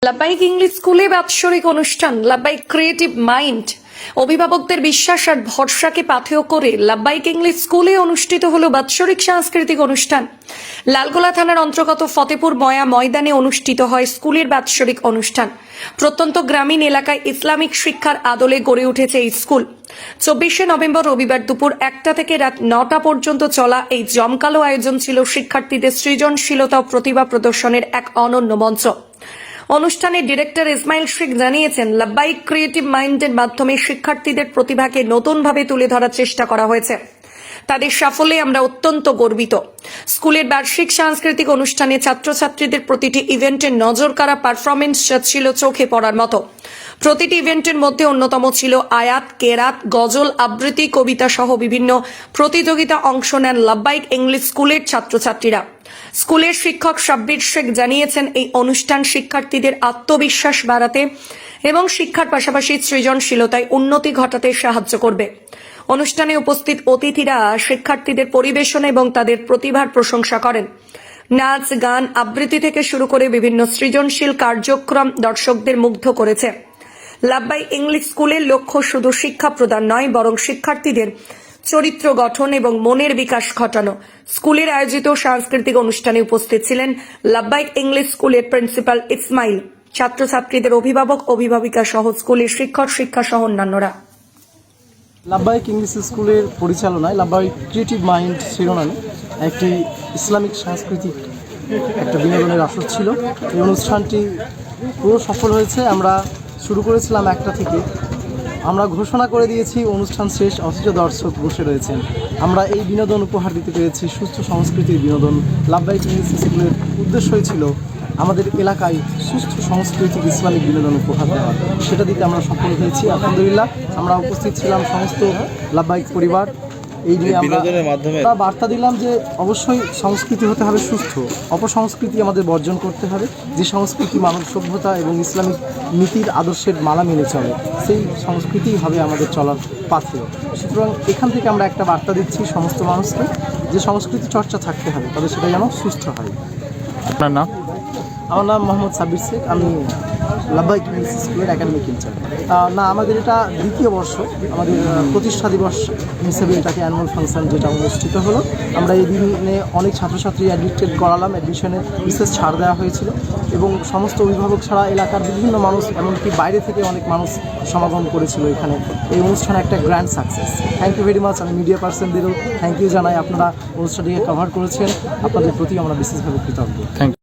লাব্বাইক English স্কুলে বাৎসরিক অনুষ্ঠান লাব্বাইক ক্রিয়েটিভ মাইন্ড অভিভাবকদের বিশ্বাস আর ভরসাকে পাথেয় করে লাব্বাইক ইংলিশ স্কুলে অনুষ্ঠিত হলো বাৎসরিক সাংস্কৃতিক অনুষ্ঠান। লালগোলা থানার অন্তর্গত ফতেপুর ময়া ময়দানে অনুষ্ঠিত হয় স্কুলের বাৎসরিক অনুষ্ঠান। প্রত্যন্ত গ্রামীণ এলাকায় ইসলামিক শিক্ষার আদলে গড়ে উঠেছে এই স্কুল। 24শে নভেম্বর রবিবার দুপুর 1টা থেকে রাত 9টা পর্যন্ত চলা এই জমকালো আয়োজন ছিল শিক্ষার্থীদের সৃজনশীলতা ও প্রতিভা প্রদর্শনের এক অনন্য মঞ্চ। অনুষ্ঠানে ডিরেক্টর ইসমাইল শেখ জানিয়েছেন, লাব্বাইক ক্রিয়েটিভ মাইন্ডের মাধ্যমে শিক্ষার্থীদের প্রতিভাকে নতুনভাবে তুলে ধরার চেষ্টা করা হয়েছে। তাদের সাফল্যে আমরা অত্যন্ত গর্বিত। স্কুলের বার্ষিক সাংস্কৃতিক অনুষ্ঠানে ছাত্রছাত্রীদের প্রতিটি ইভেন্টের নজর কাড়া পারফরমেন্স ছিল চোখে পড়ার মতো। প্রতিটি ইভেন্টের মধ্যে অন্যতম ছিল আয়াত, কেরাত, গজল, আবৃত্তি, কবিতা সহ বিভিন্ন প্রতিযোগিতা অংশ নেন লাব্বাইক ইংলিশ স্কুলের ছাত্রছাত্রীরা। স্কুলের শিক্ষক সাব্বির শেখ জানিয়েছেন, এই অনুষ্ঠান শিক্ষার্থীদের আত্মবিশ্বাস বাড়াতে এবং শিক্ষার পাশাপাশি সৃজনশীলতায় উন্নতি ঘটাতে সাহায্য করবে। অনুষ্ঠানে উপস্থিত অতিথিরা শিক্ষার্থীদের পরিবেশনা এবং তাদের প্রতিভার প্রশংসা করেন। নাচ, গান, আবৃত্তি থেকে শুরু করে বিভিন্ন সৃজনশীল কার্যক্রম দর্শকদের মুগ্ধ করেছে। লাব্বাইক ইংলিশ স্কুলের লক্ষ্য শুধু শিক্ষা প্রদান নয়, বরং শিক্ষার্থীদের চরিত্র গঠন এবং মনের বিকাশ ঘটানো। স্কুলের আয়োজিত সাংস্কৃতিক অনুষ্ঠানে উপস্থিত ছিলেন লাব্বাইক ইংলিশ স্কুলের প্রিন্সিপাল ইসমাইল, ছাত্রছাত্রীদের অভিভাবক, অভিভাবিকা সহ স্কুলের শিক্ষা সহ অন্যান্যরা। লাব্বাইক ইংলিশ স্কুলের পরিচালনায় লাব্বাইক ক্রিয়েটিভ মাইন্ড শিরোনামে একটি ইসলামিক সাংস্কৃতিক একটা বিনোদনের আসর ছিল। এই অনুষ্ঠানটি পুরো সফল হয়েছে। আমরা শুরু করেছিলাম 1টা থেকে, আমরা ঘোষণা করে দিয়েছি অনুষ্ঠান শেষ, অথচ দর্শক বসে রয়েছেন। আমরা এই বিনোদন উপহার দিতে পেরেছি, সুস্থ সংস্কৃতির বিনোদন। লাব্বাইক ইংলিশ স্কুলের উদ্দেশ্যই ছিল আমাদের এলাকায় সুস্থ সংস্কৃতিক ইসলামিক বিনোদন উপহার দেওয়া। সেটা দিতে আমরা সফল হয়েছি আলহামদুলিল্লাহ। আমরা উপস্থিত ছিলাম সমস্ত লাব্বাইক পরিবার। এই নিয়ে আমরা বার্তা দিলাম যে অবশ্যই সংস্কৃতি হতে হবে সুস্থ, অপসংস্কৃতি আমাদের বর্জন করতে হবে। যে সংস্কৃতি মানব সভ্যতা এবং ইসলামিক নীতির আদর্শের মালা মেনে চলে, সেই সংস্কৃতিই হবে আমাদের চলার পাথেয়। সুতরাং এখান থেকে আমরা একটা বার্তা দিচ্ছি সমস্ত মানুষকে যে সংস্কৃতি চর্চা থাকতে হবে, তবে সেটা যেন সুস্থ হয়। আপনার নাম? আমার নাম মোহাম্মদ সাব্বির শেখ, আমি লাব্বাইক ইংলিশ স্কুলের একাডেমিক ইনচার্জ। না, আমাদের এটা দ্বিতীয় বর্ষ, আমাদের প্রতিষ্ঠা দিবস হিসেবে এটাকে অ্যানুয়াল ফাংশন যেটা অনুষ্ঠিত হলো। আমরা এই দিনে অনেক ছাত্রছাত্রী অ্যাডমিটেড করালাম, অ্যাডমিশনে বিশেষ ছাড় দেওয়া হয়েছিল এবং সমস্ত অভিভাবক ছাড়া এলাকার বিভিন্ন মানুষ, এমনকি বাইরে থেকে অনেক মানুষ সমাগম করেছিল এখানে। এই অনুষ্ঠান একটা grand success. Thank you very much. আমি মিডিয়া পার্সনদেরও থ্যাংক ইউ জানাই, আপনারা অনুষ্ঠানটিকে কভার করেছেন। আপনাদের প্রতি আমরা বিশেষভাবে কৃতজ্ঞ। Thank you.